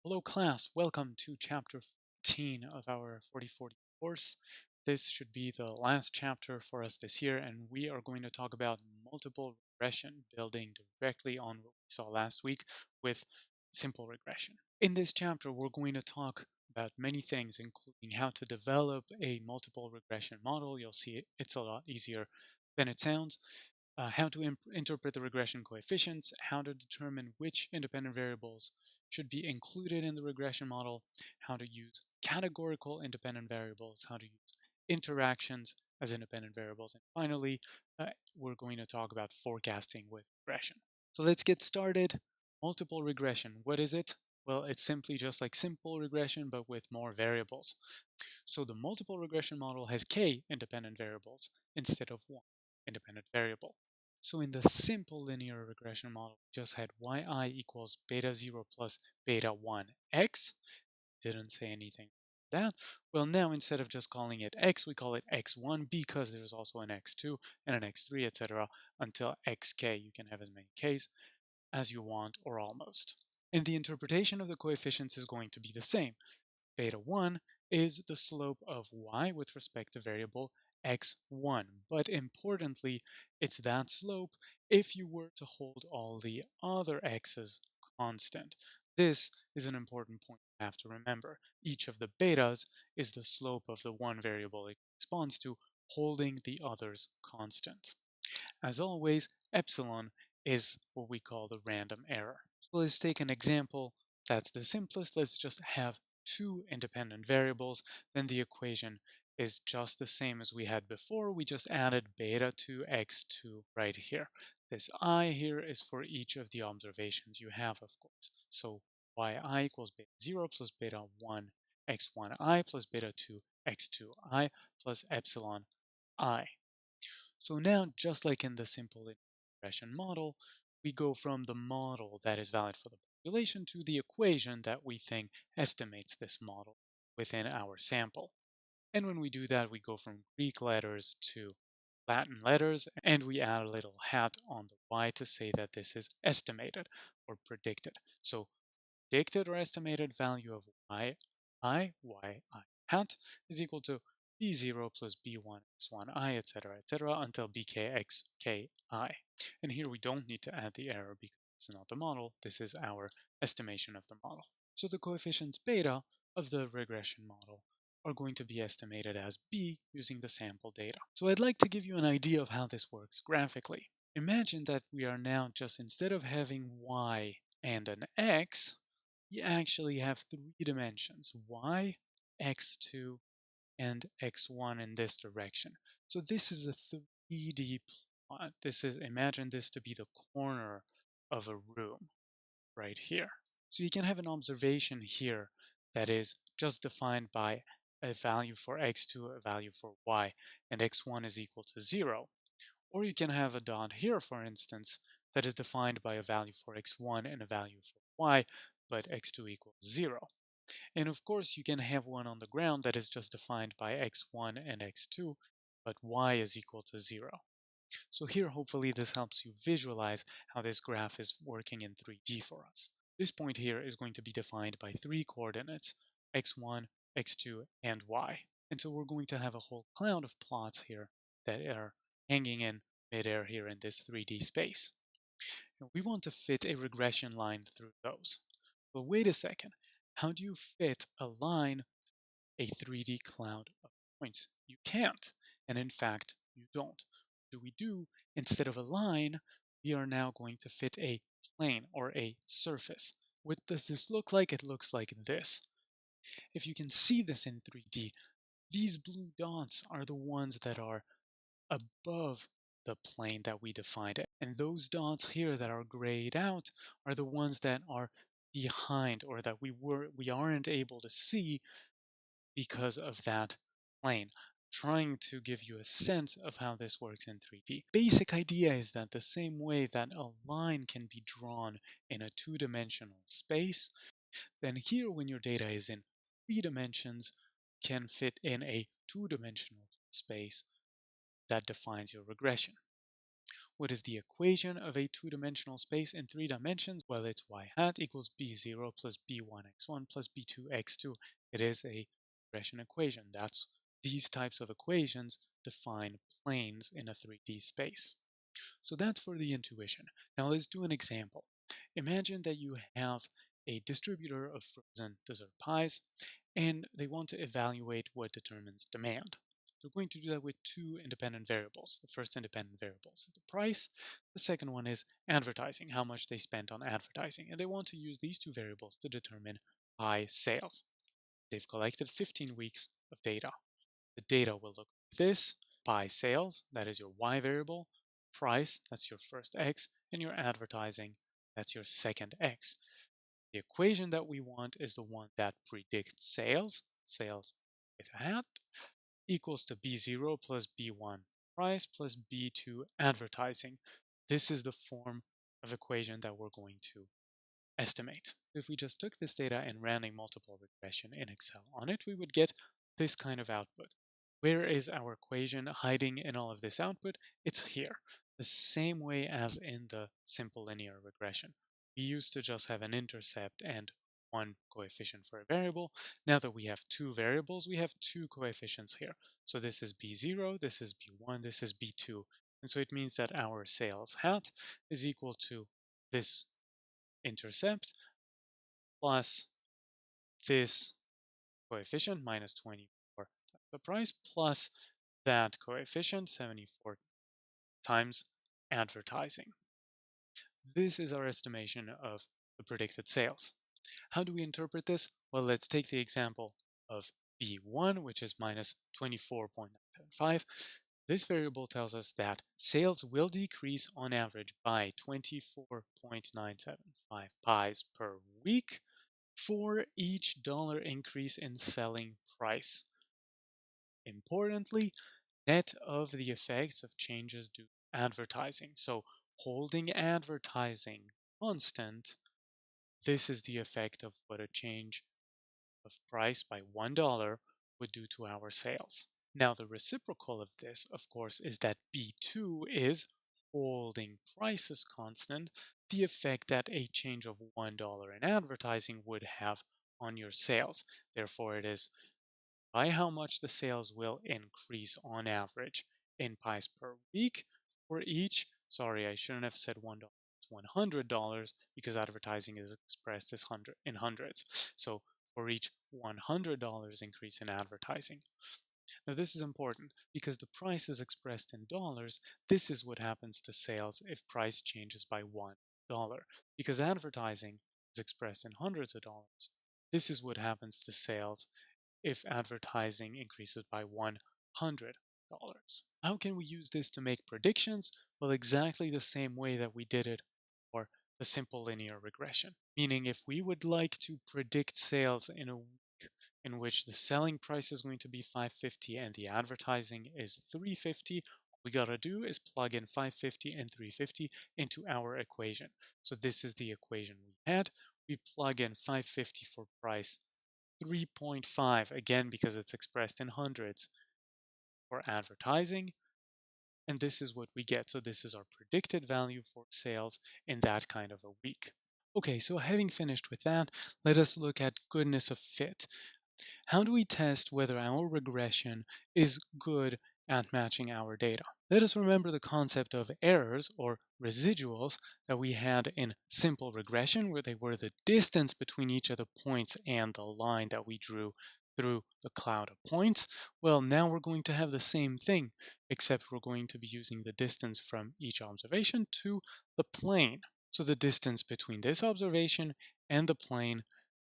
Hello class, welcome to chapter 14 of our 4040 course. This should be the last chapter for us this year, and we are going to talk about multiple regression, building directly on what we saw last week with simple regression. In this chapter, we're going to talk about many things, including how to develop a multiple regression model. You'll see it's a lot easier than it sounds. How to interpret the regression coefficients, how to determine which independent variables should be included in the regression model, how to use categorical independent variables, how to use interactions as independent variables, and finally, we're going to talk about forecasting with regression. So let's get started. Multiple regression, what is it? Well, it's simply just like simple regression, but with more variables. So the multiple regression model has k independent variables instead of one independent variable. So in the simple linear regression model, we just had yi equals beta 0 plus beta 1 x. Didn't say anything like that. Well, now instead of just calling it x, we call it x1 because there's also an x2 and an x3, etc. until xk. You can have as many k's as you want or almost. And the interpretation of the coefficients is going to be the same. Beta 1 is the slope of y with respect to variable x1. But importantly, it's that slope if you were to hold all the other x's constant. This is an important point you have to remember. Each of the betas is the slope of the one variable it corresponds to, holding the others constant. As always, epsilon is what we call the random error. So let's take an example that's the simplest. Let's just have two independent variables. Then the equation is just the same as we had before. We just added beta to x2 right here. This I here is for each of the observations you have, of course. So yi equals beta 0 plus beta 1 x1I plus beta 2 x2I plus epsilon I. So now, just like in the simple regression model, we go from the model that is valid for the population to the equation that we think estimates this model within our sample. And when we do that, we go from Greek letters to Latin letters, and we add a little hat on the y to say that this is estimated or predicted. So predicted or estimated value of yi hat is equal to b0 plus b1 x1I, etc., until bkxki. And here we don't need to add the error because it's not the model, this is our estimation of the model. So the coefficients beta of the regression model are going to be estimated as b using the sample data. So I'd like to give you an idea of how this works graphically. Imagine that we are now just, instead of having y and an x, we actually have three dimensions, y, x2, and x1 in this direction. So this is a 3D plot. Imagine this to be the corner of a room right here. So you can have an observation here that is just defined by a value for x2, a value for y, and x1 is equal to 0. Or you can have a dot here, for instance, that is defined by a value for x1 and a value for y, but x2 equals 0. And of course, you can have one on the ground that is just defined by x1 and x2, but y is equal to 0. So here, hopefully, this helps you visualize how this graph is working in 3D for us. This point here is going to be defined by three coordinates, x1, x2, and y. And so we're going to have a whole cloud of plots here that are hanging in midair here in this 3D space. And we want to fit a regression line through those. Well, wait a second. How do you fit a line through a 3D cloud of points? You can't. And in fact, you don't. What do we do? Instead of a line, we are now going to fit a plane or a surface. What does this look like? It looks like this. If you can see this in 3D, these blue dots are the ones that are above the plane that we defined. And those dots here that are grayed out are the ones that are behind or that we aren't able to see because of that plane. Trying to give you a sense of how this works in 3D. Basic idea is that the same way that a line can be drawn in a two-dimensional space, then here when your data is in 3 dimensions, can fit in a two-dimensional space that defines your regression. What is the equation of a two-dimensional space in 3 dimensions? Well, it's y hat equals b0 plus b1x1 plus b2x2. It is a regression equation. That's these types of equations define planes in a 3D space. So that's for the intuition. Now let's do an example. Imagine that you have a distributor of frozen dessert pies and they want to evaluate what determines demand. They're going to do that with two independent variables. The first independent variable is the price. The second one is advertising, how much they spent on advertising. And they want to use these two variables to determine pie sales. They've collected 15 weeks of data. The data will look like this: pie sales, that is your y variable; price, that's your first x; and your advertising, that's your second x. The equation that we want is the one that predicts sales, sales with a hat, equals to b0 plus b1 price plus b2 advertising. This is the form of equation that we're going to estimate. If we just took this data and ran a multiple regression in Excel on it, we would get this kind of output. Where is our equation hiding in all of this output? It's here, the same way as in the simple linear regression. We used to just have an intercept and one coefficient for a variable. Now that we have two variables, we have two coefficients here. So this is b0, this is b1, this is b2. And so it means that our sales hat is equal to this intercept plus this coefficient minus 24 times the price plus that coefficient 74 times advertising. This is our estimation of the predicted sales. How do we interpret this? Well, let's take the example of B1, which is minus 24.975. This variable tells us that sales will decrease on average by 24.975 pies per week for each dollar increase in selling price. Importantly, net of the effects of changes due to advertising. So holding advertising constant, this is the effect of what a change of price by $1 would do to our sales. Now, the reciprocal of this, of course, is that B2 is holding prices constant, the effect that a change of $1 in advertising would have on your sales. Therefore, it is by how much the sales will increase on average in pies per week for each. Sorry, I shouldn't have said $1. It's $100 because advertising is expressed as in hundreds. So for each $100 increase in advertising. Now this is important because the price is expressed in dollars. This is what happens to sales if price changes by $1. Because advertising is expressed in hundreds of dollars. This is what happens to sales if advertising increases by $100. How can we use this to make predictions? Well, exactly the same way that we did it for the simple linear regression. Meaning if we would like to predict sales in a week in which the selling price is going to be 550 and the advertising is 350, all we gotta do is plug in 550 and 350 into our equation. So this is the equation we had. We plug in 550 for price, 3.5, again because it's expressed in hundreds, for advertising, and this is what we get. So this is our predicted value for sales in that kind of a week. Okay, so having finished with that, let us look at goodness of fit. How do we test whether our regression is good at matching our data? Let us remember the concept of errors or residuals that we had in simple regression, where they were the distance between each of the points and the line that we drew through the cloud of points. Well, now we're going to have the same thing, except we're going to be using the distance from each observation to the plane. So the distance between this observation and the plane,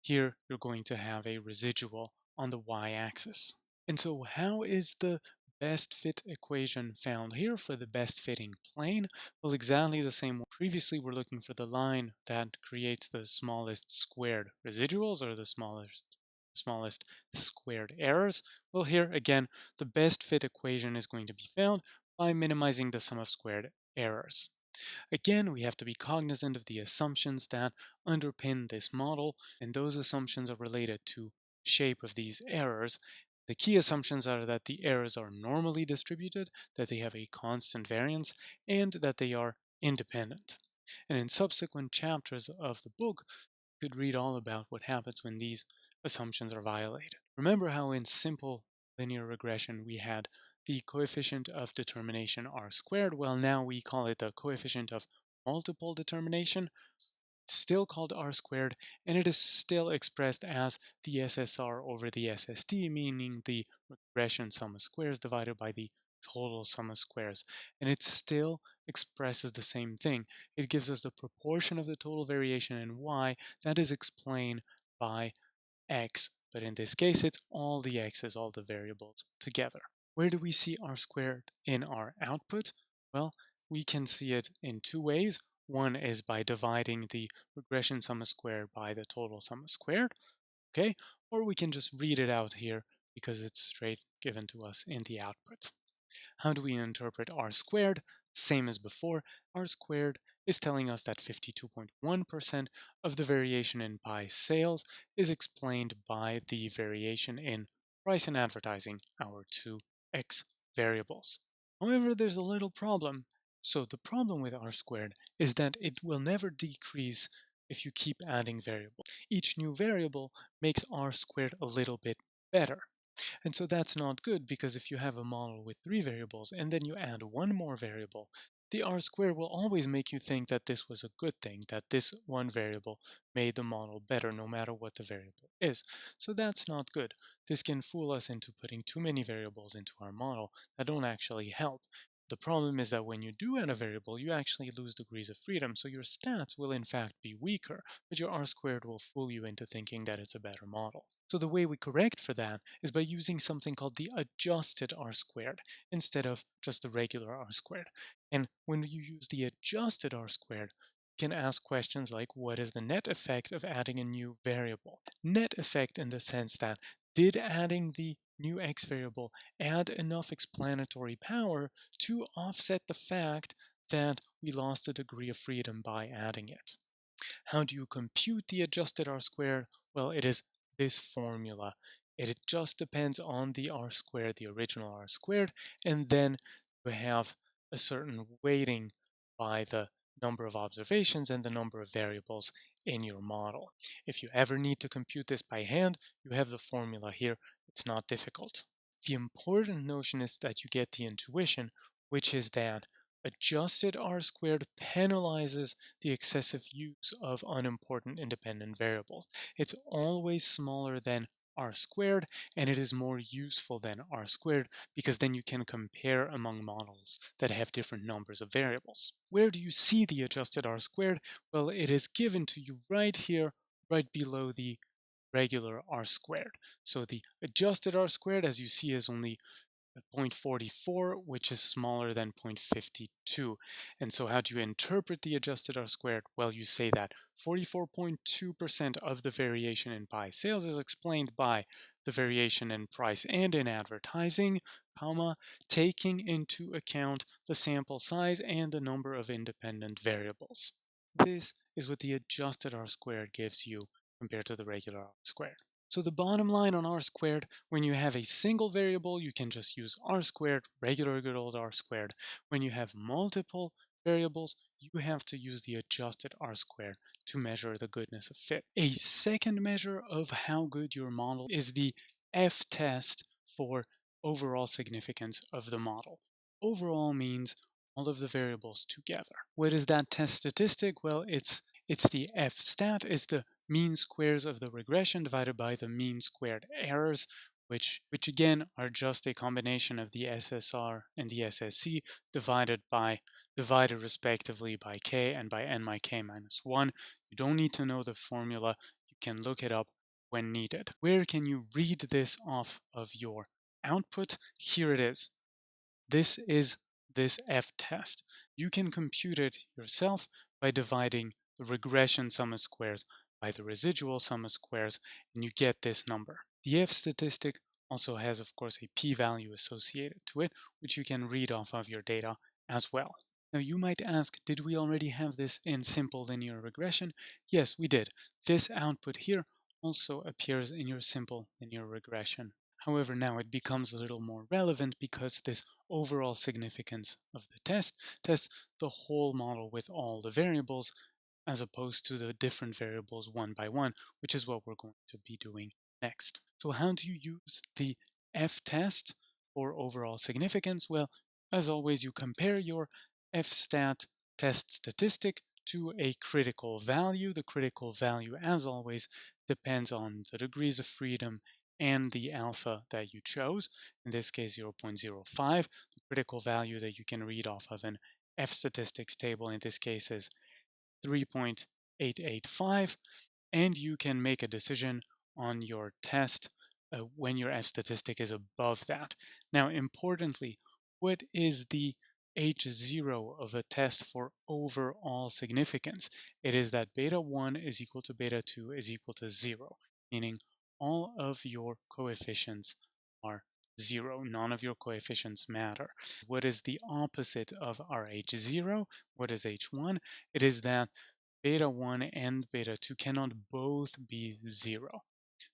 here you're going to have a residual on the y-axis. And so how is the best fit equation found here for the best fitting plane? Well, exactly the same way. Previously, we're looking for the line that creates the smallest squared residuals, or the smallest squared errors. Well, here again, the best fit equation is going to be found by minimizing the sum of squared errors. Again, we have to be cognizant of the assumptions that underpin this model, and those assumptions are related to shape of these errors. The key assumptions are that the errors are normally distributed, that they have a constant variance, and that they are independent. And in subsequent chapters of the book, you could read all about what happens when these assumptions are violated. Remember how in simple linear regression we had the coefficient of determination r squared? Well, now we call it the coefficient of multiple determination, still called r squared, and it is still expressed as the SSR over the SST, meaning the regression sum of squares divided by the total sum of squares. And it still expresses the same thing. It gives us the proportion of the total variation in y that is explained by x, but in this case it's all the x's, all the variables together. Where do we see r squared in our output? Well, we can see it in two ways. One is by dividing the regression sum of squared by the total sum of squared, okay? Or we can just read it out here because it's straight given to us in the output. How do we interpret r squared? Same as before, r squared is telling us that 52.1% of the variation in pie sales is explained by the variation in price and advertising, our two x variables. However, there's a little problem. So the problem with r squared is that it will never decrease if you keep adding variables. Each new variable makes r squared a little bit better. And so that's not good, because if you have a model with three variables and then you add one more variable, the r squared will always make you think that this was a good thing, that this one variable made the model better no matter what the variable is. So that's not good. This can fool us into putting too many variables into our model that don't actually help. The problem is that when you do add a variable, you actually lose degrees of freedom, so your stats will in fact be weaker, but your r squared will fool you into thinking that it's a better model. So the way we correct for that is by using something called the adjusted r squared instead of just the regular r squared. And when you use the adjusted r squared, you can ask questions like, what is the net effect of adding a new variable? Net effect in the sense that, did adding the new x variable add enough explanatory power to offset the fact that we lost a degree of freedom by adding it? How do you compute the adjusted r squared? Well, it is this formula. It just depends on the r squared, the original r squared, and then you have a certain weighting by the number of observations and the number of variables in your model. If you ever need to compute this by hand, you have the formula here. It's not difficult. The important notion is that you get the intuition, which is that adjusted r squared penalizes the excessive use of unimportant independent variables. It's always smaller than r squared, and it is more useful than r squared because then you can compare among models that have different numbers of variables. Where do you see the adjusted r squared? Well, it is given to you right here, right below the regular r squared. So the adjusted r squared, as you see, is only 0.44, which is smaller than 0.52. And so how do you interpret the adjusted R squared? Well, you say that 44.2% of the variation in pie sales is explained by the variation in price and in advertising, comma, taking into account the sample size and the number of independent variables. This is what the adjusted R squared gives you compared to the regular R squared. So the bottom line on r squared, when you have a single variable, you can just use r squared, regular good old r squared. When you have multiple variables, you have to use the adjusted r squared to measure the goodness of fit. A second measure of how good your model is the f-test for overall significance of the model. Overall means all of the variables together. What is that test statistic? Well, it's the f-stat, is the mean squares of the regression divided by the mean squared errors, which again are just a combination of the SSR and the SSC divided respectively by k and by n by k minus 1. You don't need to know the formula. You can look it up when needed. Where can you read this off of your output? Here it is. This is this f-test. You can compute it yourself by dividing the regression sum of squares by the residual sum of squares, and you get this number. The f-statistic also has, of course, a p-value associated to it, which you can read off of your data as well. Now you might ask, did we already have this in simple linear regression? Yes, we did. This output here also appears in your simple linear regression. However, now it becomes a little more relevant because this overall significance of the test tests the whole model with all the variables as opposed to the different variables one by one, which is what we're going to be doing next. So how do you use the f-test for overall significance? Well, as always, you compare your f-stat test statistic to a critical value. The critical value, as always, depends on the degrees of freedom and the alpha that you chose, in this case 0.05. The critical value that you can read off of an f-statistics table in this case is 3.885, and you can make a decision on your test when your f statistic is above that. Now, importantly, what is the H0 of a test for overall significance? It is that beta 1 is equal to beta 2 is equal to 0, meaning all of your coefficients are 0. None of your coefficients matter. What is the opposite of our H0? What is H1? It is that beta 1 and beta 2 cannot both be 0.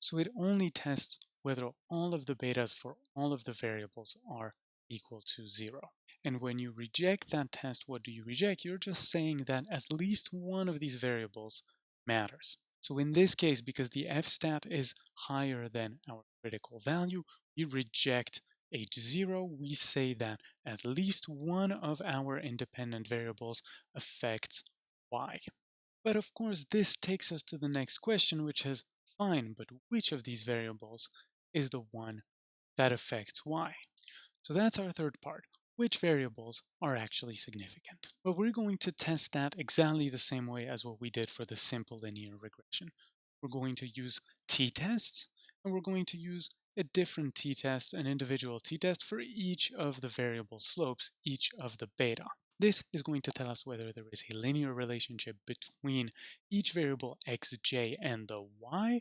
So it only tests whether all of the betas for all of the variables are equal to 0. And when you reject that test, what do you reject? You're just saying that at least one of these variables matters. So in this case, because the f-stat is higher than our critical value, we reject H0. We say that at least one of our independent variables affects y. But of course, this takes us to the next question, which is, fine, but which of these variables is the one that affects y? So that's our third part. Which variables are actually significant? Well, we're going to test that exactly the same way as what we did for the simple linear regression. We're going to use t-tests, and we're going to use a different t-test, an individual t-test for each of the variable slopes, each of the beta. This is going to tell us whether there is a linear relationship between each variable xj and the y,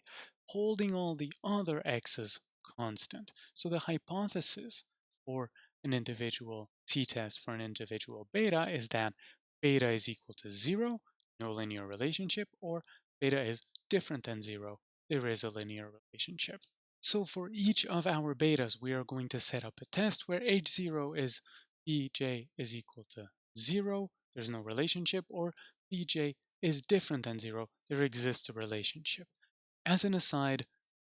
holding all the other x's constant. So the hypothesis for an individual t-test for an individual beta is that beta is equal to 0, no linear relationship, or beta is different than 0, there is a linear relationship. So for each of our betas, we are going to set up a test where h0 is bj is equal to 0, there's no relationship, or bj is different than 0, there exists a relationship. As an aside,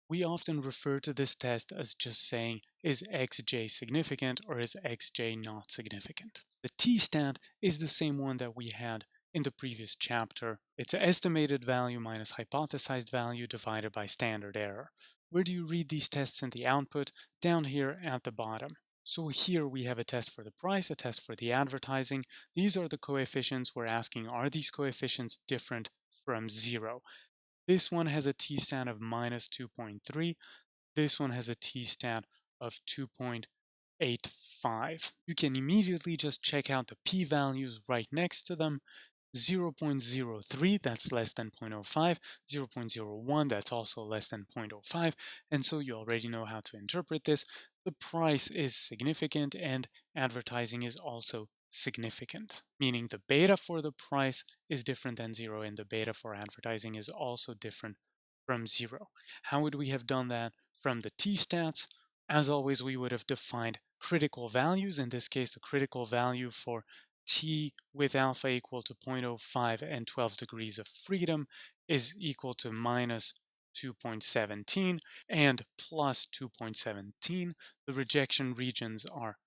we often refer to this test as just saying, is xj significant or is xj not significant? The t-stat is the same one that we had in the previous chapter. It's an estimated value minus hypothesized value divided by standard error. Where do you read these tests in the output? Down here at the bottom. So here we have a test for the price, a test for the advertising. These are the coefficients we're asking, are these coefficients different from 0? This one has a t-stat of minus 2.3. This one has a t-stat of 2.85. You can immediately just check out the p-values right next to them. 0.03, that's less than 0.05, 0.01, that's also less than 0.05, and so you already know how to interpret this. The price is significant and advertising is also significant, meaning the beta for the price is different than 0 and the beta for advertising is also different from 0. How would we have done that from the t-stats? As always, we would have defined critical values. In this case, the critical value for t with alpha equal to 0.05 and 12 degrees of freedom is equal to minus 2.17 and plus 2.17. The rejection regions are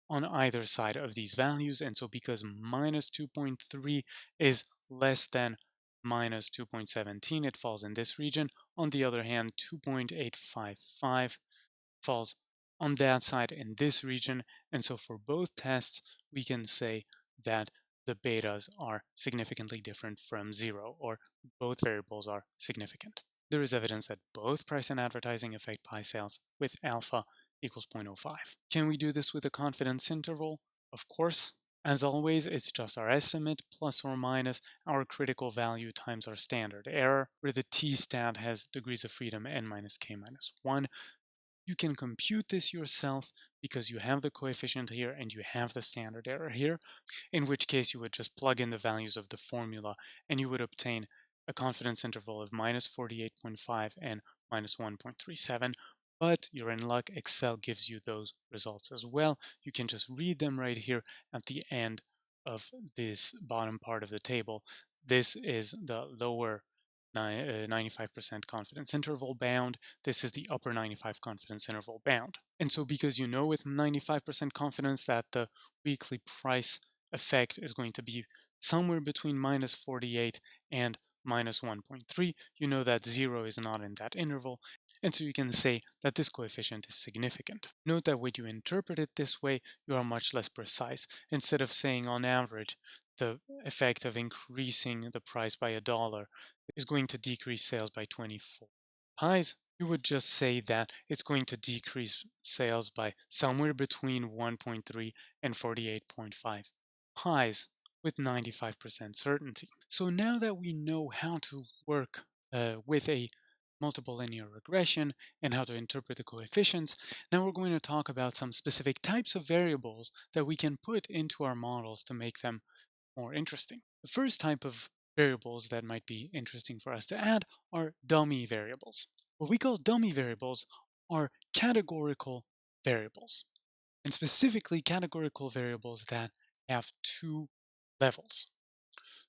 on either side of these values, and so because minus 2.3 is less than minus 2.17, it falls in this region. On the other hand, 2.855 falls on that side in this region, and so for both tests we can say that the betas are significantly different from 0, or both variables are significant. There is evidence that both price and advertising affect pie sales with alpha equals 0.05. Can we do this with a confidence interval? Of course. As always, it's just our estimate plus or minus our critical value times our standard error, where the t-stat has degrees of freedom n minus k minus 1. You can compute this yourself because you have the coefficient here and you have the standard error here, in which case you would just plug in the values of the formula and you would obtain a confidence interval of minus 48.5 and minus 1.37. but you're in luck. Excel gives you those results as well. You can just read them right here at the end of this bottom part of the table. This is the lower 95% confidence interval bound. This is the upper 95 confidence interval bound. And so because you know with 95% confidence that the weekly price effect is going to be somewhere between minus 48 and minus 1.3, you know that 0 is not in that interval, and so you can say that this coefficient is significant. Note that when you interpret it this way, you are much less precise. Instead of saying on average, the effect of increasing the price by $1 is going to decrease sales by 24 pies, you would just say that it's going to decrease sales by somewhere between 1.3 and 48.5 pies with 95% certainty. So now that we know how to work with a multiple linear regression and how to interpret the coefficients, now we're going to talk about some specific types of variables that we can put into our models to make them more interesting. The first type of variables that might be interesting for us to add are dummy variables. What we call dummy variables are categorical variables, and specifically categorical variables that have two levels.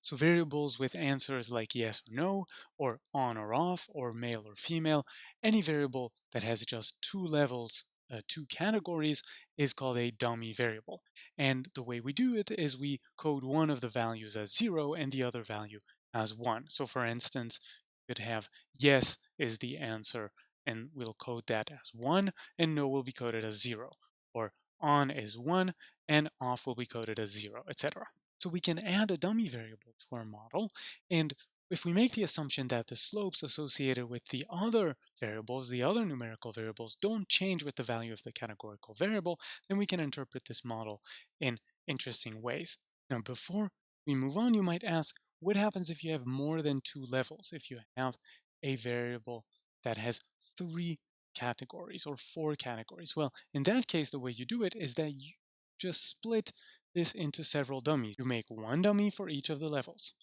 So variables with answers like yes or no, or on or off, or male or female, any variable that has just two levels, two categories, is called a dummy variable. And the way we do it is we code one of the values as 0 and the other value as 1. So for instance, you could have yes is the answer, and we'll code that as 1, and no will be coded as 0. Or on is 1, and off will be coded as 0, etc. So we can add a dummy variable to our model, and if we make the assumption that the slopes associated with the other variables, the other numerical variables, don't change with the value of the categorical variable, then we can interpret this model in interesting ways. Now, before we move on, you might ask, what happens if you have more than two levels? If you have a variable that has three categories or four categories? Well, in that case, the way you do it is that you just split this into several dummies. You make one dummy for each of the levels.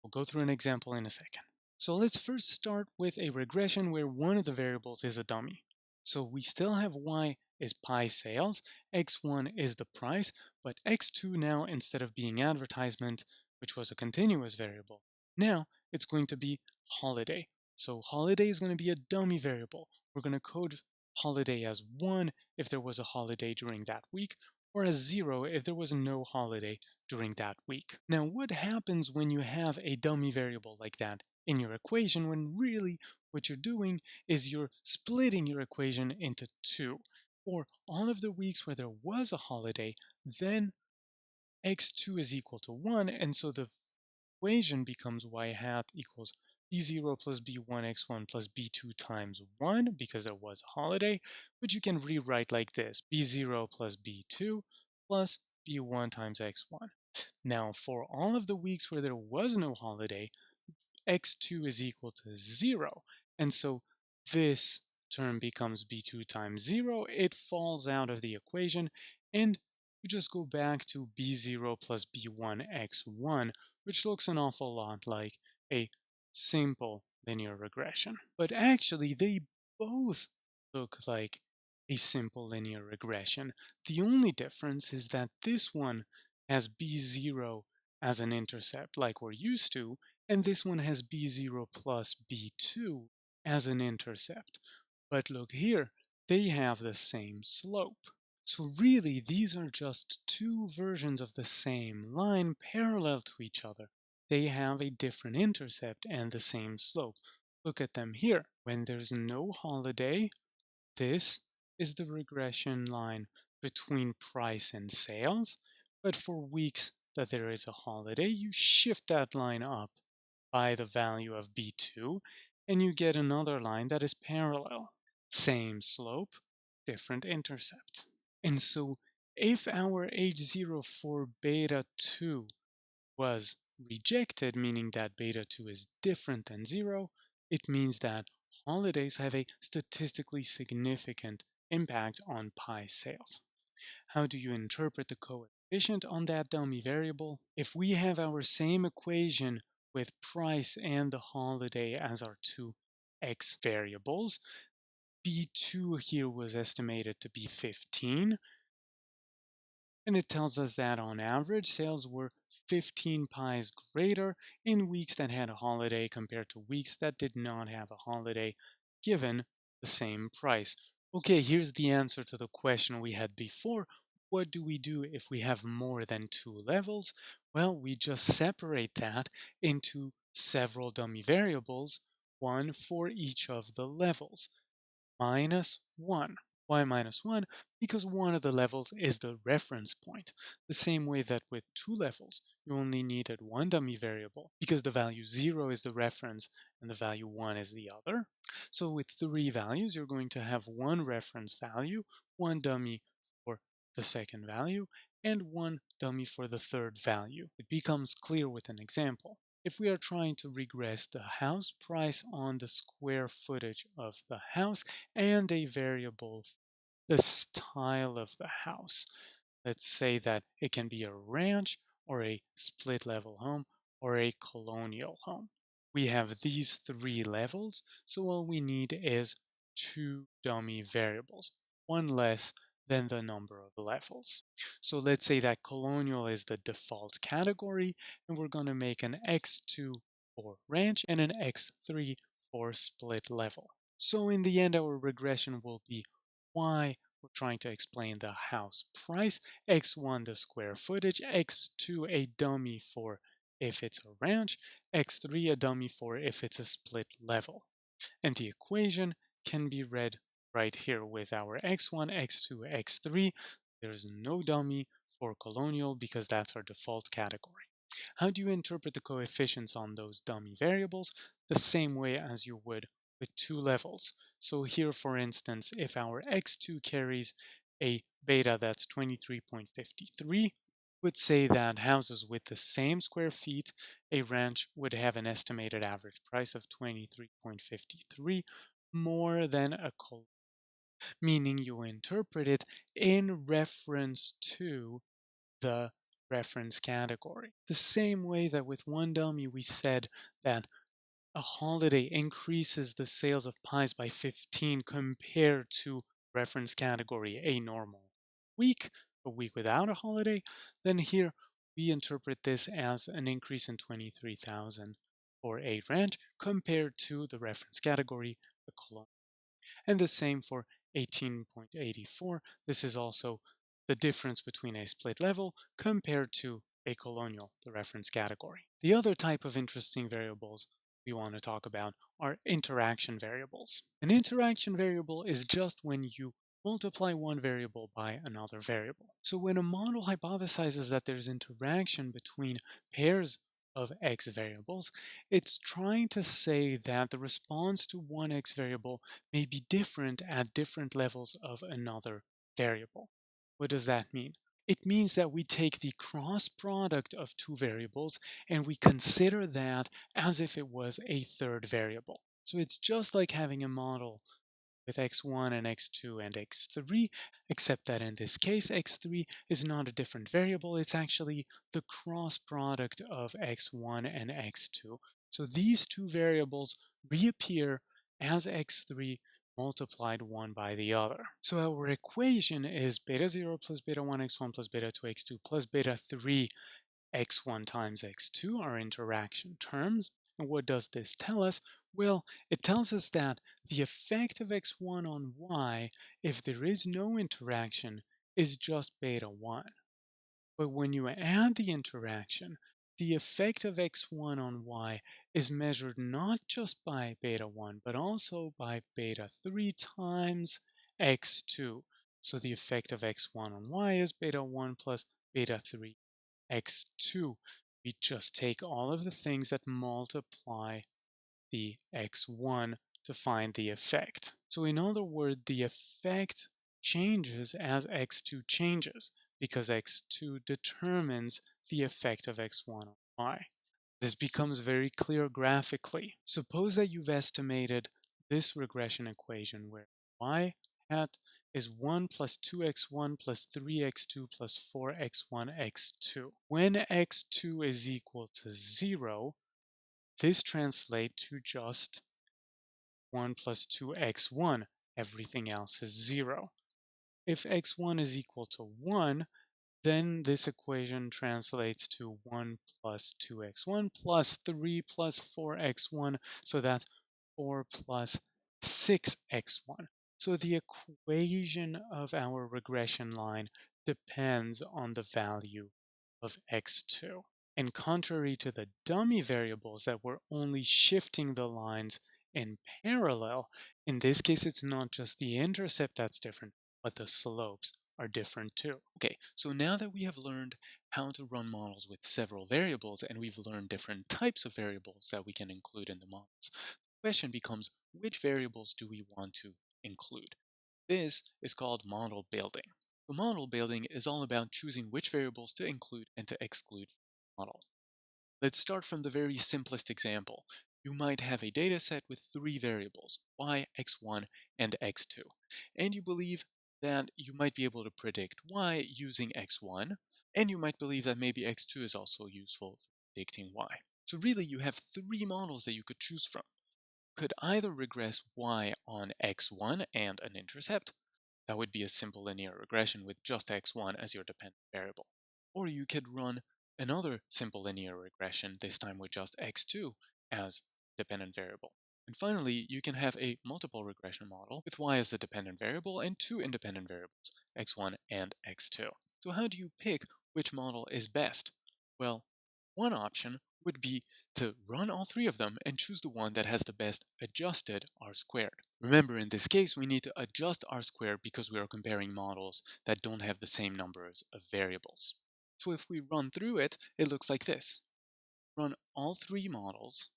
We'll go through an example in a second. So let's first start with a regression where one of the variables is a dummy. So we still have y is pie sales, x1 is the price, but x2 now, instead of being advertisement, which was a continuous variable, now it's going to be holiday. So holiday is going to be a dummy variable. We're going to code holiday as 1 if there was a holiday during that week, or as 0 if there was no holiday during that week. Now, what happens when you have a dummy variable like that in your equation when really what you're doing is you're splitting your equation into two? For all of the weeks where there was a holiday, then x2 is equal to 1, and so the equation becomes y hat equals b0 plus b1 x1 plus b2 times 1 because there was a holiday, which you can rewrite like this: b0 plus b2 plus b1 times x1. Now, for all of the weeks where there was no holiday, x2 is equal to 0, and so this term becomes b2 times 0. It falls out of the equation, and you just go back to b0 plus b1 x1, which looks an awful lot like a simple linear regression. But actually, they both look like a simple linear regression. The only difference is that this one has b0 as an intercept like we're used to, and this one has b0 plus b2 as an intercept. But look here, they have the same slope. So really, these are just two versions of the same line parallel to each other. They have a different intercept and the same slope. Look at them here. When there's no holiday, this is the regression line between price and sales. But for weeks that there is a holiday, you shift that line up by the value of b2, and you get another line that is parallel. Same slope, different intercept. And so if our H0 for beta 2 was rejected, meaning that beta 2 is different than 0, it means that holidays have a statistically significant impact on pie sales. How do you interpret the coefficient on that dummy variable? If we have our same equation with price and the holiday as our two x variables, B2 here was estimated to be 15. And it tells us that on average, sales were 15 pies greater in weeks that had a holiday compared to weeks that did not have a holiday, given the same price. Okay, here's the answer to the question we had before. What do we do if we have more than two levels? Well, we just separate that into several dummy variables, one for each of the levels. Minus 1. Why minus 1? Because one of the levels is the reference point. The same way that with two levels, you only needed one dummy variable because the value 0 is the reference and the value 1 is the other. So with three values, you're going to have one reference value, one dummy for the second value, and one dummy for the third value. It becomes clear with an example. If we are trying to regress the house price on the square footage of the house and a variable, the style of the house, let's say that it can be a ranch or a split level home or a colonial home. We have these three levels, so all we need is two dummy variables, one less than the number of levels. So let's say that colonial is the default category, and we're going to make an X2 for ranch and an X3 for split level. So in the end, our regression will be Y, we're trying to explain the house price, X1 the square footage, X2 a dummy for if it's a ranch, X3 a dummy for if it's a split level. And the equation can be read right here with our X1, X2, X3. There's no dummy for colonial because that's our default category. How do you interpret the coefficients on those dummy variables? The same way as you would with two levels. So here, for instance, if our X2 carries a beta that's 23.53, would say that houses with the same square feet, a ranch would have an estimated average price of 23.53 more than a colonial, meaning you interpret it in reference to the reference category. The same way that with one dummy we said that a holiday increases the sales of pies by 15 compared to reference category a normal week, a week without a holiday, then here we interpret this as an increase in 23,000 for a ranch compared to the reference category, the colonial. And the same for 18.84. This is also the difference between a split level compared to a colonial, the reference category. The other type of interesting variables we want to talk about are interaction variables. An interaction variable is just when you multiply one variable by another variable. So when a model hypothesizes that there's interaction between pairs of x variables, it's trying to say that the response to one x variable may be different at different levels of another variable. What does that mean? It means that we take the cross product of two variables and we consider that as if it was a third variable. So it's just like having a model with x1 and x2 and x3, except that in this case, x3 is not a different variable, it's actually the cross product of x1 and x2. So these two variables reappear as x3 multiplied one by the other. So our equation is beta 0 plus beta 1 x1 plus beta 2 x2 plus beta 3 x1 times x2 are interaction terms. And what does this tell us? Well, it tells us that the effect of x1 on y, if there is no interaction, is just beta 1. But when you add the interaction, the effect of x1 on y is measured not just by beta 1, but also by beta 3 times x2. So the effect of x1 on y is beta 1 plus beta 3 x2. We just take all of the things that multiply the x1 to find the effect. So in other words, the effect changes as x2 changes because x2 determines the effect of x1 on y. This becomes very clear graphically. Suppose that you've estimated this regression equation where y hat is 1 plus 2x1 plus 3x2 plus 4x1 x2. When x2 is equal to 0, this translates to just 1 plus 2x1 everything else is 0. If x1 is equal to 1, then this equation translates to 1 plus 2x1 plus 3 plus 4x1, so that's 4 plus 6x1. So the equation of our regression line depends on the value of x2. And contrary to the dummy variables that were only shifting the lines in parallel, in this case it's not just the intercept that's different, but the slopes are different too. Okay, so now that we have learned how to run models with several variables and we've learned different types of variables that we can include in the models, the question becomes, which variables do we want to include? This is called model building. So model building is all about choosing which variables to include and to exclude from the model. Let's start from the very simplest example. You might have a data set with three variables, y, x1, and x2, and you believe that you might be able to predict y using x1, and you might believe that maybe x2 is also useful for predicting y. So really you have three models that you could choose from. You could either regress y on x1 and an intercept. That would be a simple linear regression with just x1 as your dependent variable. Or you could run another simple linear regression, this time with just x2 as dependent variable. And finally, you can have a multiple regression model with y as the dependent variable and two independent variables, x1 and x2. So how do you pick which model is best? Well, one option would be to run all three of them and choose the one that has the best adjusted R squared. Remember, in this case, we need to adjust R squared because we are comparing models that don't have the same numbers of variables. So if we run through it, it looks like this. Run all three models,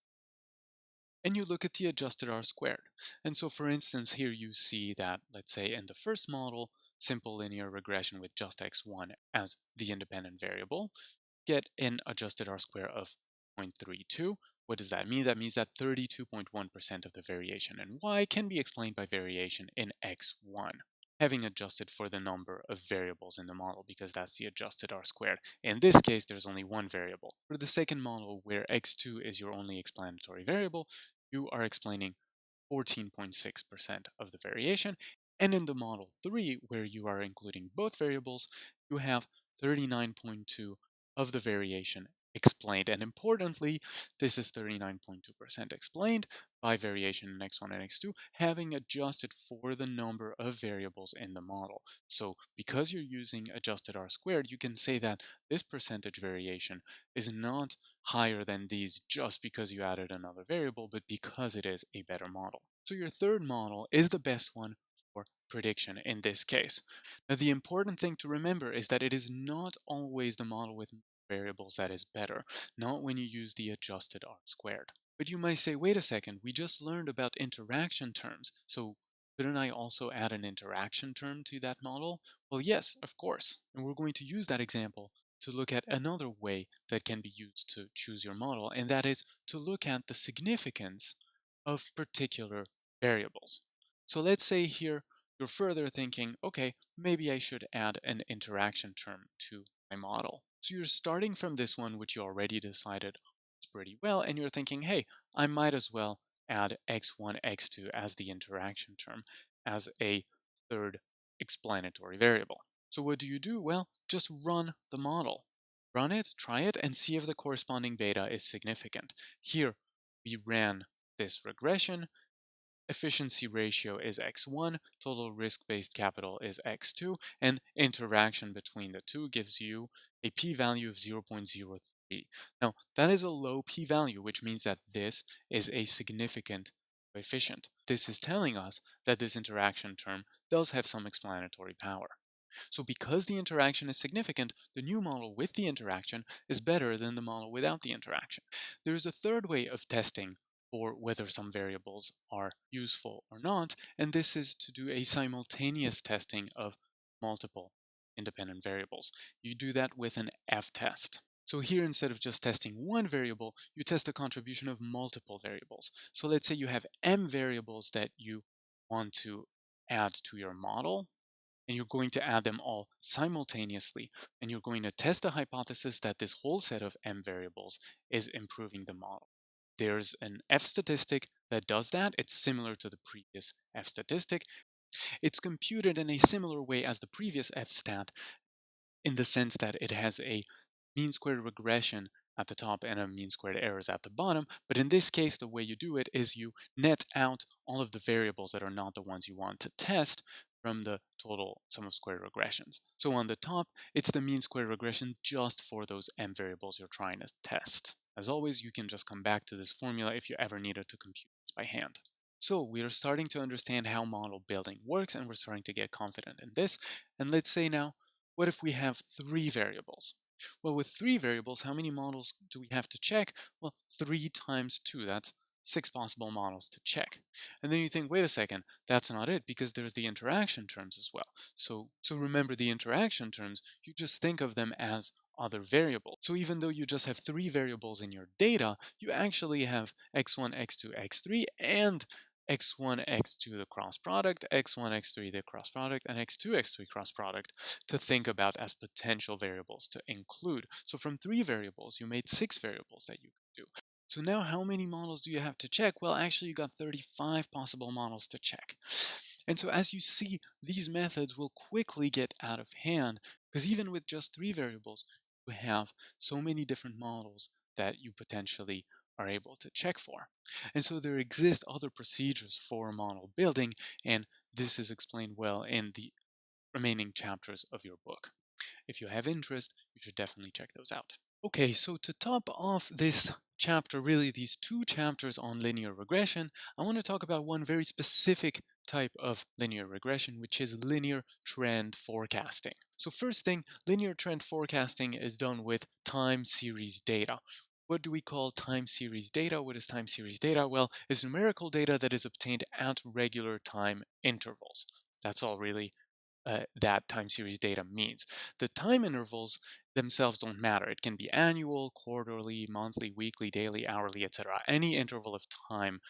and you look at the adjusted R squared. And so for instance, here you see that, let's say in the first model, simple linear regression with just x1 as the independent variable, get an adjusted R square of 0.32. What does that mean? That means that 32.1% of the variation in y can be explained by variation in x1, having adjusted for the number of variables in the model because that's the adjusted R squared. In this case, there's only one variable. For the second model, where x2 is your only explanatory variable, you are explaining 14.6% of the variation. And in the model 3, where you are including both variables, you have 39.2 of the variation explained. And importantly, this is 39.2% explained by variation in x1 and x2, having adjusted for the number of variables in the model. So because you're using adjusted R squared, you can say that this percentage variation is not higher than these just because you added another variable, but because it is a better model. So your third model is the best one for prediction in this case. Now, the important thing to remember is that it is not always the model with variables that is better, not when you use the adjusted R squared. But you might say, wait a second, we just learned about interaction terms, so couldn't I also add an interaction term to that model? Well, yes, of course. And we're going to use that example to look at another way that can be used to choose your model, and that is to look at the significance of particular variables. So let's say here you're further thinking, okay, maybe I should add an interaction term to my model. So you're starting from this one, which you already decided was pretty well, and you're thinking, hey, I might as well add x1, x2 as the interaction term as a third explanatory variable. So what do? Well, just run the model. Run it, try it, and see if the corresponding beta is significant. Here, we ran this regression. Efficiency ratio is x1, total risk-based capital is x2, and interaction between the two gives you a p-value of 0.03. Now, that is a low p-value, which means that this is a significant coefficient. This is telling us that this interaction term does have some explanatory power. So because the interaction is significant, the new model with the interaction is better than the model without the interaction. There's a third way of testing for whether some variables are useful or not, and this is to do a simultaneous testing of multiple independent variables. You do that with an F-test. So here, instead of just testing one variable, you test the contribution of multiple variables. So let's say you have m variables that you want to add to your model, and you're going to add them all simultaneously, and you're going to test the hypothesis that this whole set of m variables is improving the model. There's an F statistic that does that. It's similar to the previous F statistic, It's computed in a similar way as the previous fstat, in the sense that it has a mean squared regression at the top and a mean squared errors at the bottom. But in this case, the way you do it is you net out all of the variables that are not the ones you want to test from the total sum of squared regressions. So on the top, it's the mean squared regression just for those m variables you're trying to test. As always, you can just come back to this formula if you ever needed to compute this by hand. So we are starting to understand how model building works, and we're starting to get confident in this. And let's say now, what if we have three variables? Well, with three variables, how many models do we have to check? Well, 3 times 2, that's 6 possible models to check. And then you think, wait a second, that's not it, because there's the interaction terms as well. So remember the interaction terms, you just think of them as other variables. So even though you just have three variables in your data, you actually have x1, x2, x3, and x1, x2 the cross product, x1, x3 the cross product, and x2, x3 cross product to think about as potential variables to include. So from three variables, you made six variables that you could do. So now how many models do you have to check? Well, actually you got 35 possible models to check. And so as you see, these methods will quickly get out of hand, because even with just three variables, you have so many different models that you potentially are able to check for. And so there exist other procedures for model building, and this is explained well in the remaining chapters of your book. If you have interest, you should definitely check those out. Okay, so to top off this chapter, really these two chapters on linear regression, I want to talk about one very specific type of linear regression, which is linear trend forecasting. So first thing, linear trend forecasting is done with time series data. What do we call time series data? What is time series data? Well, it's numerical data that is obtained at regular time intervals. That's all really that time series data means. The time intervals themselves don't matter. It can be annual, quarterly, monthly, weekly, daily, hourly, etc. Any interval of time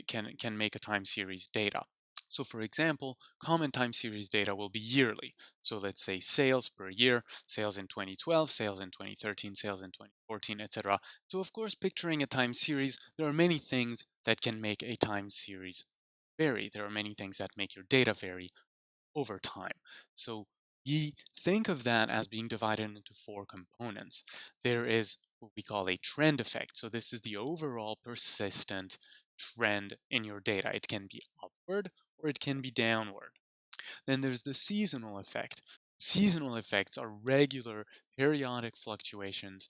can make a time series data. So for example, common time series data will be yearly. So let's say sales per year, sales in 2012, sales in 2013, sales in 2014, etc. So of course, picturing a time series, there are many things that can make a time series vary. There are many things that make your data vary over time. So ye think of that as being divided into four components. There is what we call a trend effect. So this is the overall persistent trend in your data. It can be upward or it can be downward. Then there's the seasonal effect. Seasonal effects are regular periodic fluctuations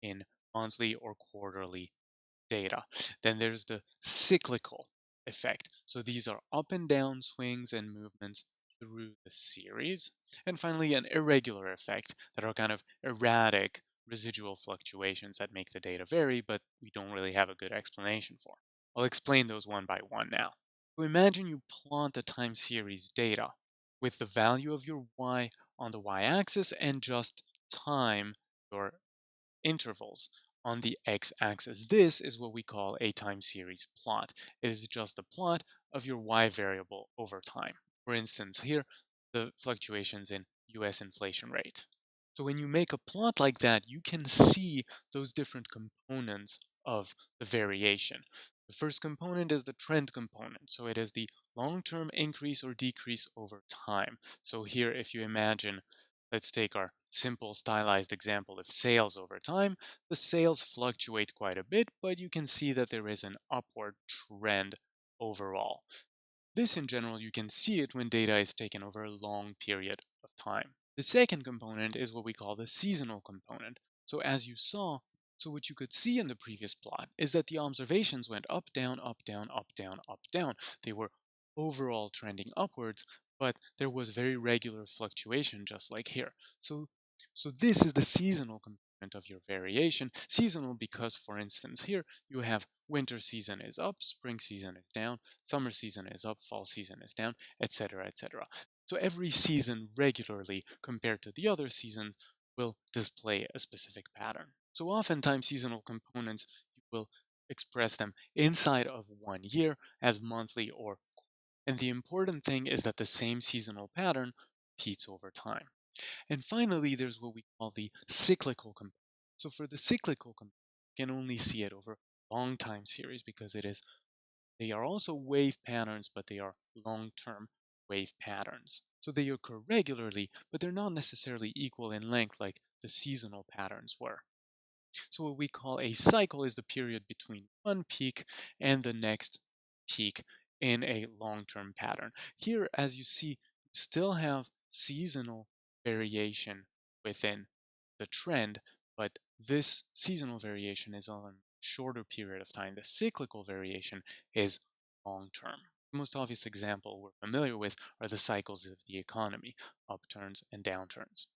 in monthly or quarterly data. Then there's the cyclical effect. So these are up and down swings and movements through the series. And finally, an irregular effect that are kind of erratic residual fluctuations that make the data vary, but we don't really have a good explanation for. I'll explain those one by one now. So imagine you plot the time series data with the value of your y on the y-axis and just time, your intervals, on the x-axis. This is what we call a time series plot. It is just the plot of your y variable over time. For instance, here, the fluctuations in US inflation rate. So when you make a plot like that, you can see those different components of the variation. The first component is the trend component. So it is the long-term increase or decrease over time. So here, if you imagine, let's take our simple stylized example of sales over time. The sales fluctuate quite a bit, but you can see that there is an upward trend overall. This in general, you can see it when data is taken over a long period of time. The second component is what we call the seasonal component. So as you saw, so what you could see in the previous plot is that the observations went up, down, up, down, up, down, up, down. They were overall trending upwards, but there was very regular fluctuation just like here. So this is the seasonal component of your variation. Seasonal because, for instance, here you have winter season is up, spring season is down, summer season is up, fall season is down, etc., etc. So every season regularly compared to the other seasons will display a specific pattern. So oftentimes seasonal components, you will express them inside of 1 year as monthly or, and the important thing is that the same seasonal pattern repeats over time. And finally, there's what we call the cyclical component. So for the cyclical component, you can only see it over long time series because they are also wave patterns, but they are long term wave patterns. So they occur regularly, but they're not necessarily equal in length like the seasonal patterns were. So what we call a cycle is the period between one peak and the next peak in a long-term pattern. Here, as you see, you still have seasonal variation within the trend, but this seasonal variation is on a shorter period of time. The cyclical variation is long-term. The most obvious example we're familiar with are the cycles of the economy, upturns and downturns.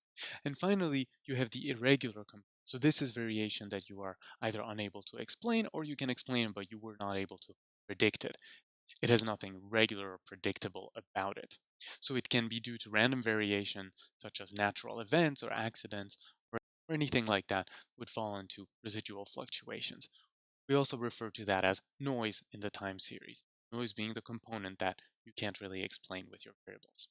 And finally, you have the irregular component. So this is variation that you are either unable to explain or you can explain, but you were not able to predict it. It has nothing regular or predictable about it. So it can be due to random variation, such as natural events or accidents, or anything like that would fall into residual fluctuations. We also refer to that as noise in the time series, noise being the component that you can't really explain with your variables.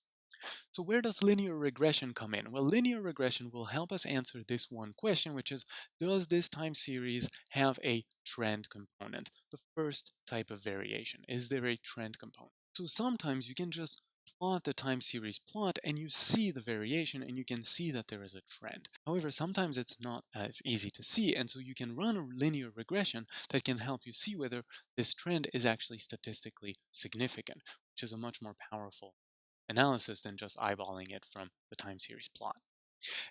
So where does linear regression come in? Well, linear regression will help us answer this one question, which is, does this time series have a trend component? The first type of variation. Is there a trend component? So sometimes you can just plot the time series plot and you see the variation and you can see that there is a trend. However, sometimes it's not as easy to see, and so you can run a linear regression that can help you see whether this trend is actually statistically significant, which is a much more powerful analysis than just eyeballing it from the time series plot.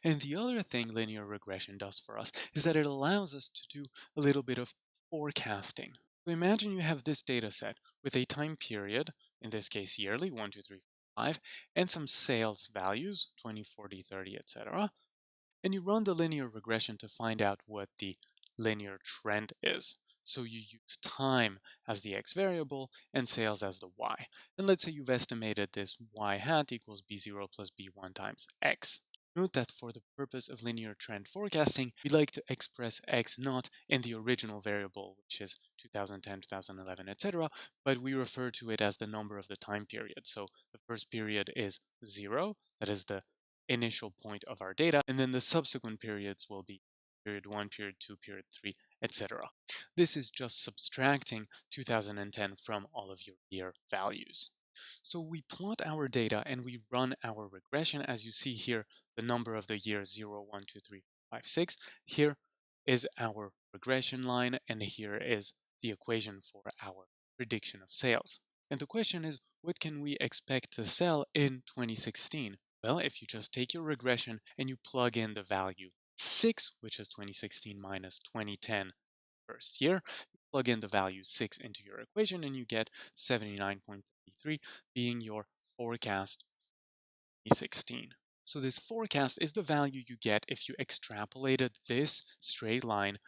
And the other thing linear regression does for us is that it allows us to do a little bit of forecasting. So imagine you have this data set with a time period, in this case yearly, 1, 2, 3, 4, 5, and some sales values, 20, 40, 30, etc. And you run the linear regression to find out what the linear trend is. So you use time as the x variable and sales as the y. And let's say you've estimated this y hat equals b0 plus b1 times x. Note that for the purpose of linear trend forecasting, we like to express x not in the original variable, which is 2010, 2011, etc., but we refer to it as the number of the time period. So the first period is 0, that is the initial point of our data, and then the subsequent periods will be period 1, period 2, period 3, etc. This is just subtracting 2010 from all of your year values. So we plot our data and we run our regression. As you see here, the number of the years 0, 1, 2, 3, 5, 6. Here is our regression line, and here is the equation for our prediction of sales. And the question is, what can we expect to sell in 2016? Well, if you just take your regression and you plug in the value 6, which is 2016 minus 2010 first year, you plug in the value 6 into your equation and you get 79.33 being your forecast 2016. So this forecast is the value you get if you extrapolated this straight line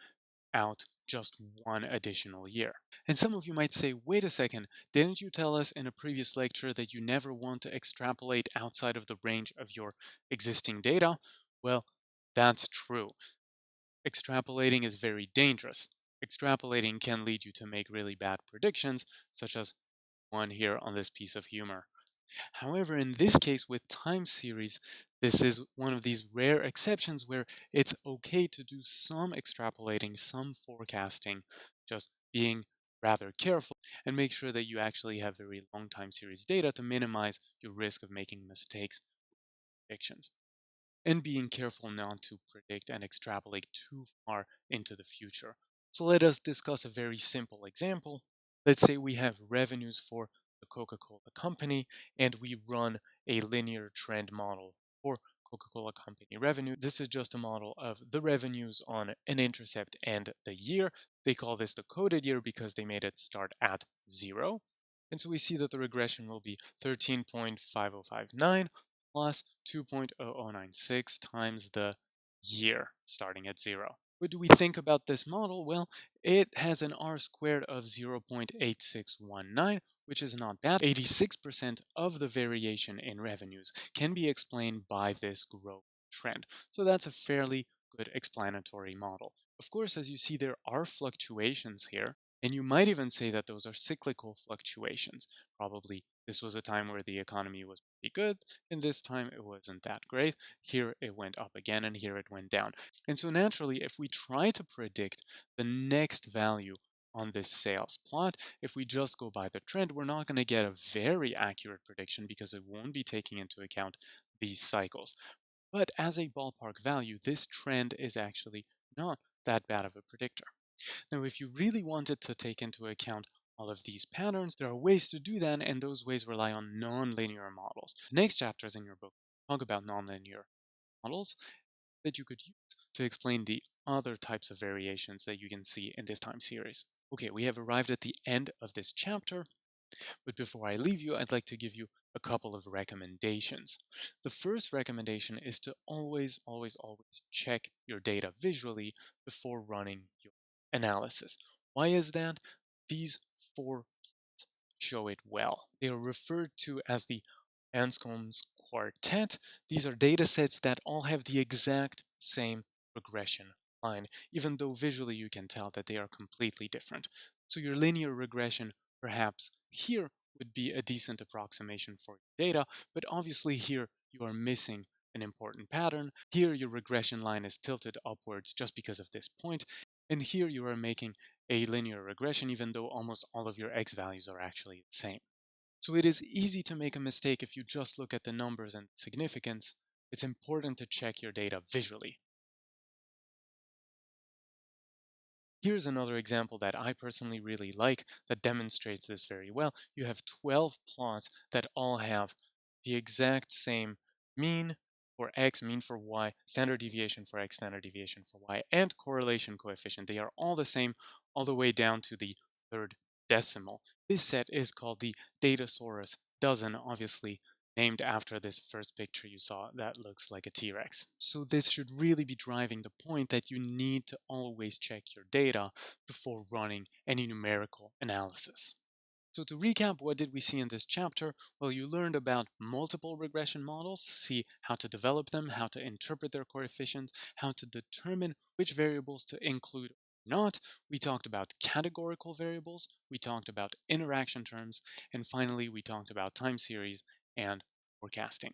out just one additional year. And some of you might say, wait a second, didn't you tell us in a previous lecture that you never want to extrapolate outside of the range of your existing data? Well, that's true. Extrapolating is very dangerous. Extrapolating can lead you to make really bad predictions, such as one here on this piece of humor. However, in this case with time series, this is one of these rare exceptions where it's okay to do some extrapolating, some forecasting, just being rather careful and make sure that you actually have very long time series data to minimize your risk of making mistakes with predictions. And being careful not to predict and extrapolate too far into the future. So let us discuss a very simple example. Let's say we have revenues for the Coca-Cola company and we run a linear trend model for Coca-Cola company revenue. This is just a model of the revenues on an intercept and the year. They call this the coded year because they made it start at 0. And so we see that the regression will be 13.5059 plus 2.0096 times the year starting at 0. What do we think about this model? Well, it has an R squared of 0.8619, which is not bad. 86% of the variation in revenues can be explained by this growth trend. So that's a fairly good explanatory model. Of course, as you see, there are fluctuations here, and you might even say that those are cyclical fluctuations. Probably this was a time where the economy was pretty good, and this time it wasn't that great. Here it went up again, and here it went down. And so naturally, if we try to predict the next value on this sales plot. If we just go by the trend, we're not going to get a very accurate prediction because it won't be taking into account these cycles. But as a ballpark value, this trend is actually not that bad of a predictor. Now, if you really wanted to take into account all of these patterns, there are ways to do that, and those ways rely on nonlinear models. Next chapters in your book talk about nonlinear models that you could use to explain the other types of variations that you can see in this time series. Okay, we have arrived at the end of this chapter, but before I leave you, I'd like to give you a couple of recommendations. The first recommendation is to always check your data visually before running your analysis. Why is that? These four plots show it well. They are referred to as the Anscombe's quartet. These are data sets that all have the exact same regression line, even though visually you can tell that they are completely different. So your linear regression perhaps here would be a decent approximation for your data, but obviously here you are missing an important pattern. Here your regression line is tilted upwards just because of this point, and here you are making a linear regression even though almost all of your x values are actually the same. So it is easy to make a mistake if you just look at the numbers and significance. It's important to check your data visually. Here's another example that I personally really like that demonstrates this very well. You have 12 plots that all have the exact same mean for x, mean for y, standard deviation for x, standard deviation for y, and correlation coefficient. They are all the same all the way down to the third decimal. This set is called the Datasaurus dozen, obviously named after this first picture you saw that looks like a T-Rex. So this should really be driving the point that you need to always check your data before running any numerical analysis. So to recap, what did we see in this chapter? Well, you learned about multiple regression models, see how to develop them, how to interpret their coefficients, how to determine which variables to include or not. We talked about categorical variables, we talked about interaction terms, and finally we talked about time series and forecasting.